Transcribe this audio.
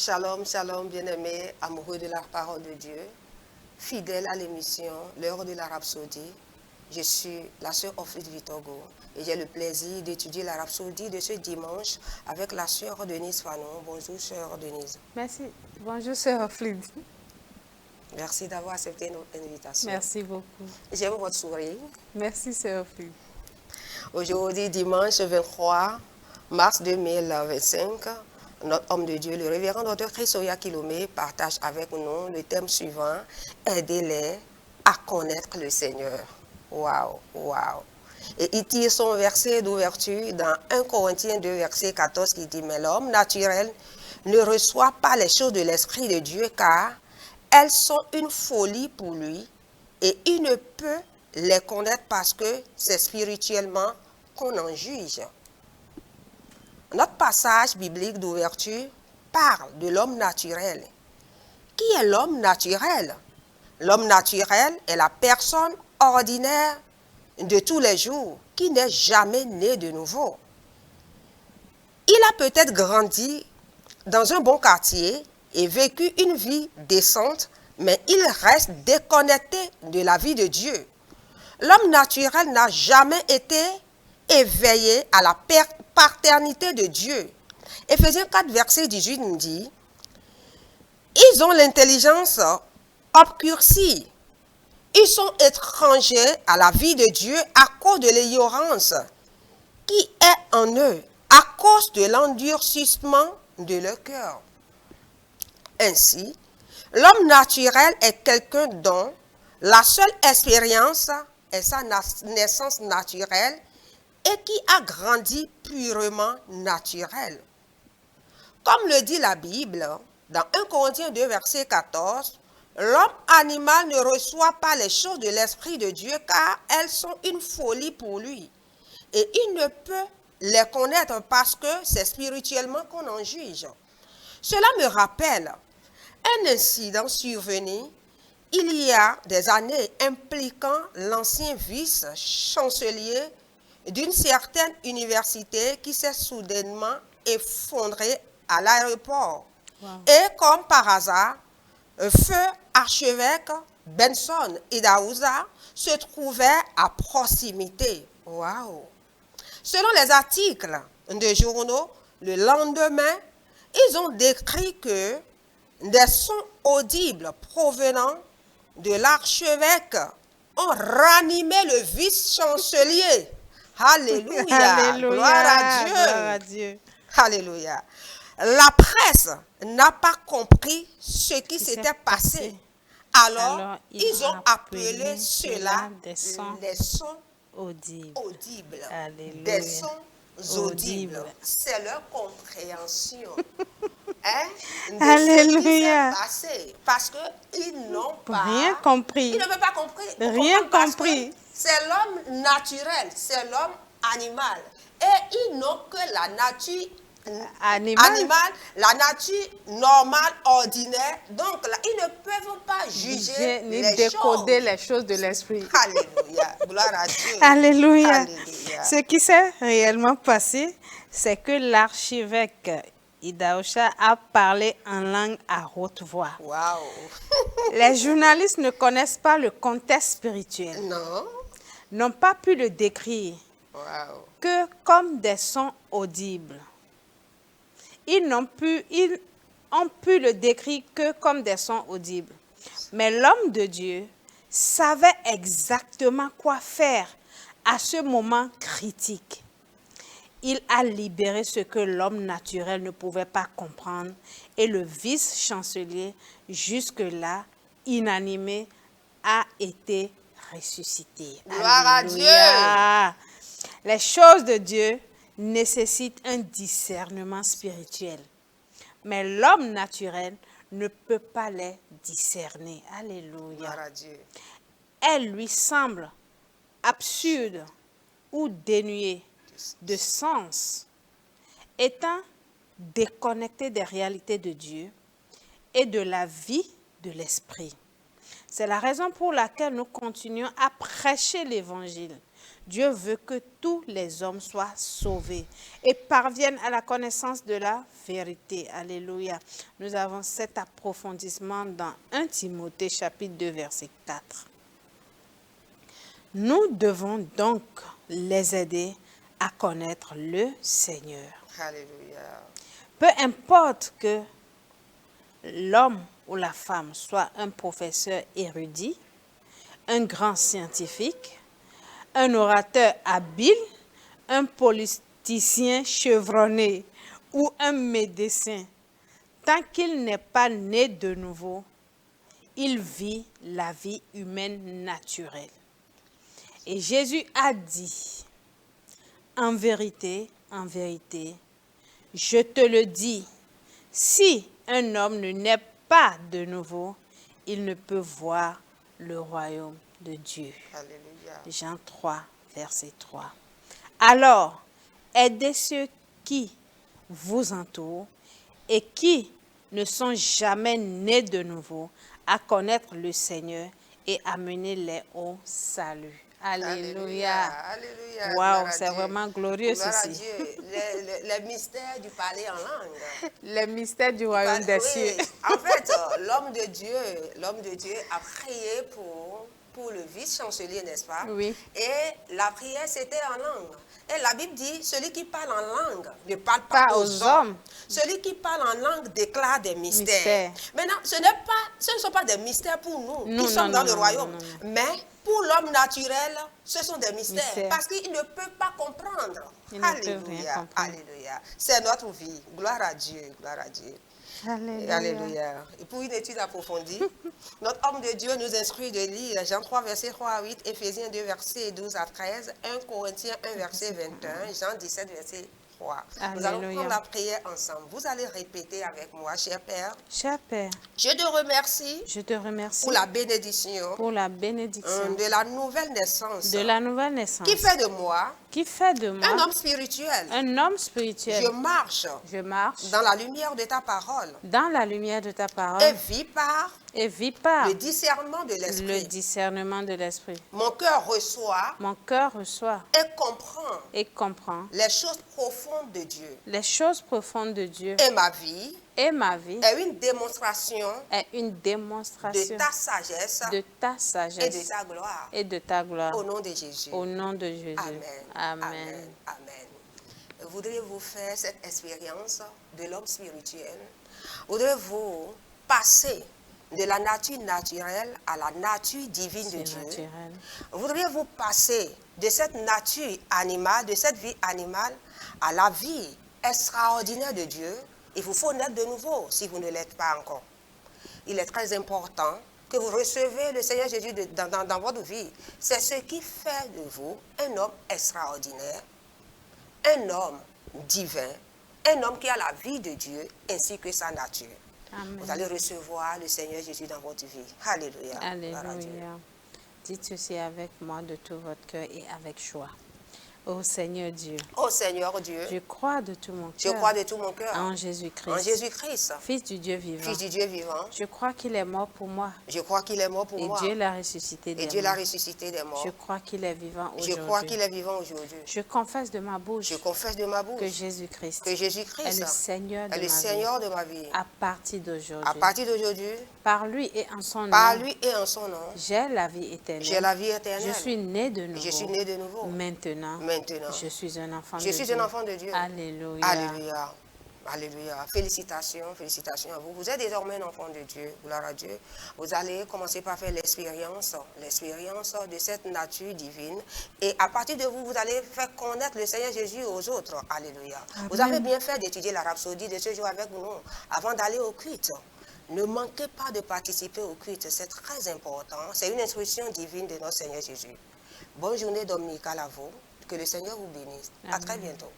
Shalom, shalom, bien-aimés, amoureux de la parole de Dieu, fidèles à l'émission L'heure de la Rhapsodie. Je suis la sœur Ophlyd Vitogo et j'ai le plaisir d'étudier la Rhapsodie de ce dimanche avec la sœur Denise Fanon. Bonjour, sœur Denise. Merci. Bonjour, sœur Ophlyd. Merci d'avoir accepté notre invitation. Merci beaucoup. J'aime votre sourire. Merci, sœur Ophlyd. Aujourd'hui, dimanche 23 mars 2025, notre homme de Dieu, le révérend Dr Christoya Kilomé, partage avec nous le thème suivant, aidez-les à connaître le Seigneur. Waouh, waouh. Et il tire son verset d'ouverture dans 1 Corinthiens 2, verset 14 qui dit, mais l'homme naturel ne reçoit pas les choses de l'Esprit de Dieu car elles sont une folie pour lui et il ne peut les connaître parce que c'est spirituellement qu'on en juge. Notre passage biblique d'ouverture parle de l'homme naturel. Qui est l'homme naturel? L'homme naturel est la personne ordinaire de tous les jours qui n'est jamais né de nouveau. Il a peut-être grandi dans un bon quartier et vécu une vie décente, mais il reste déconnecté de la vie de Dieu. L'homme naturel n'a jamais été éveillé à la paternité de Dieu. Éphésiens 4, verset 18 nous dit, ils ont l'intelligence obscurcie. Ils sont étrangers à la vie de Dieu à cause de l'ignorance qui est en eux, à cause de l'endurcissement de leur cœur. Ainsi, l'homme naturel est quelqu'un dont la seule expérience est sa naissance naturelle et qui a grandi purement naturel. Comme le dit la Bible, dans 1 Corinthiens 2, verset 14, l'homme animal ne reçoit pas les choses de l'Esprit de Dieu car elles sont une folie pour lui. Et il ne peut les connaître parce que c'est spirituellement qu'on en juge. Cela me rappelle un incident survenu il y a des années impliquant l'ancien vice-chancelier d'une certaine université qui s'est soudainement effondré à l'aéroport. Wow. Et comme par hasard, feu archevêque Benson Idaouza se trouvait à proximité. Waouh! Selon les articles de journaux, le lendemain, ils ont décrit que des sons audibles provenant de l'archevêque ont ranimé le vice-chancelier. Alléluia. Alléluia. Gloire à Dieu. Gloire à Dieu. Alléluia. La presse n'a pas compris ce qui s'était passé. Alors, ils ont appelé cela des sons audibles. Alléluia. Des sons audibles. C'est leur compréhension. De Alléluia. Ce qui s'est passé. Parce qu'ils n'ont pas rien compris. Ils ne peuvent pas comprendre. Rien compris. C'est l'homme naturel, c'est l'homme animal. Et ils n'ont que la nature animale, la nature normale, ordinaire. Donc là, ils ne peuvent pas juger ni décoder les choses de l'esprit. Alléluia. Gloire à Dieu. Alléluia. Alléluia. Ce qui s'est réellement passé, c'est que l'archevêque Idaoucha a parlé en langue à haute voix. Wow. Les journalistes ne connaissent pas le contexte spirituel. Non. N'ont pas pu le décrire que comme des sons audibles. Ils ont pu le décrire que comme des sons audibles. Mais l'homme de Dieu savait exactement quoi faire à ce moment critique. Il a libéré ce que l'homme naturel ne pouvait pas comprendre et le vice-chancelier, jusque-là inanimé, a été ressuscité. Gloire Alléluia. à Dieu. Les choses de Dieu nécessitent un discernement spirituel. Mais l'homme naturel ne peut pas les discerner. Alléluia. Gloire à Dieu. Elle lui semble absurde ou dénuée de sens, étant déconnecté des réalités de Dieu et de la vie de l'esprit. C'est la raison pour laquelle nous continuons à prêcher l'évangile Dieu veut que tous les hommes soient sauvés et parviennent à la connaissance de la vérité. Alléluia. Nous avons cet approfondissement dans 1 Timothée chapitre 2 verset 4. Nous devons donc les aider à connaître le Seigneur. Alléluia. Peu importe que l'homme ou la femme soit un professeur érudit, un grand scientifique, un orateur habile, un politicien chevronné ou un médecin, tant qu'il n'est pas né de nouveau, il vit la vie humaine naturelle. Et Jésus a dit, en vérité, je te le dis, si un homme ne naît pas de nouveau, il ne peut voir le royaume de Dieu. Alléluia. Jean 3, verset 3. Alors, aidez ceux qui vous entourent et qui ne sont jamais nés de nouveau à connaître le Seigneur et amenez-les au salut. Alléluia. Alléluia. Waouh, c'est vraiment glorieux Gloire à ceci. Dieu. Les mystères du parler en langue. Les mystères du royaume des cieux. Oui. En fait, l'homme de Dieu a prié pour le vice-chancelier, n'est-ce pas? Oui. Et la prière, c'était en langue. Et la Bible dit, celui qui parle en langue ne parle pas aux hommes. Celui qui parle en langue déclare des mystères. Maintenant, ce ne sont pas des mystères pour nous qui sommes dans le royaume. Mais pour l'homme naturel, ce sont des mystères. Parce qu'il ne peut pas comprendre. Alléluia. Alléluia. C'est notre vie. Gloire à Dieu. Gloire à Dieu. Alléluia. Alléluia. Et pour une étude approfondie, notre homme de Dieu nous instruit de lire Jean 3, verset 3 à 8, Éphésiens 2, verset 12 à 13, 1 Corinthiens 1, verset 21, Jean 17, verset 3. Alléluia. Nous allons prendre la prière ensemble. Vous allez répéter avec moi, cher Père. Cher Père, je te remercie. Je te remercie pour la bénédiction. Pour la bénédiction. De la nouvelle naissance. De la nouvelle naissance. Qui fait de moi. Qui fait de moi. Un homme spirituel. Un homme spirituel. Je marche. Je marche. Dans la lumière de ta parole. Dans la lumière de ta parole. Et vis par. Le discernement de l'esprit. Le discernement de l'esprit. Mon cœur reçoit. Mon cœur reçoit. Et comprend. Et comprend. Les choses profondes de Dieu. Les choses profondes de Dieu. Et ma vie. Et ma vie. Est une démonstration. Est une démonstration. De ta sagesse. De ta sagesse. Et de ta gloire. Et de ta gloire. Au nom de Jésus. Au nom de Jésus. Amen. Amen. Amen. Amen. Voudriez-vous faire cette expérience de l'homme spirituel? Voudriez-vous passer de la nature naturelle à la nature divine de Dieu? Voudriez-vous passer de cette nature animale, de cette vie animale, à la vie extraordinaire de Dieu? Il vous faut naître de nouveau si vous ne l'êtes pas encore. Il est très important que vous recevez le Seigneur Jésus dans votre vie. C'est ce qui fait de vous un homme extraordinaire, un homme divin, un homme qui a la vie de Dieu ainsi que sa nature. Amen. Vous allez recevoir le Seigneur Jésus dans votre vie. Alléluia. Alléluia. Dites ceci avec moi de tout votre cœur et avec joie. Ô Seigneur Dieu. Ô Seigneur Dieu. Je crois de tout mon cœur. Je crois de tout mon cœur. En Jésus-Christ. En Jésus-Christ. Fils du Dieu vivant. Fils du Dieu vivant. Je crois qu'il est mort pour moi. Je crois qu'il est mort pour moi. Et Dieu l'a ressuscité des morts. Et Dieu l'a ressuscité des morts. Je crois qu'il est vivant aujourd'hui. Je crois qu'il est vivant aujourd'hui. Je confesse de ma bouche. Je confesse de ma bouche. Que Jésus-Christ. Que Jésus-Christ est le Seigneur de ma vie. À partir d'aujourd'hui. À partir d'aujourd'hui. Par lui et en son nom. Par lui et en son nom. J'ai la vie éternelle. J'ai la vie éternelle. Je suis né de nouveau. Je suis né de nouveau. Maintenant. Je suis un enfant de Dieu. Je suis un enfant de Dieu. Alléluia. Alléluia. Alléluia. Félicitations, félicitations à vous. Vous êtes désormais un enfant de Dieu. Gloire à Dieu. Vous allez commencer par faire l'expérience de cette nature divine. Et à partir de vous, vous allez faire connaître le Seigneur Jésus aux autres. Alléluia. Amen. Vous avez bien fait d'étudier la rhapsodie de ce jour avec nous avant d'aller au culte. Ne manquez pas de participer au culte. C'est très important. C'est une instruction divine de notre Seigneur Jésus. Bonne journée dominicale à vous. Que le Seigneur vous bénisse. Amen. À très bientôt.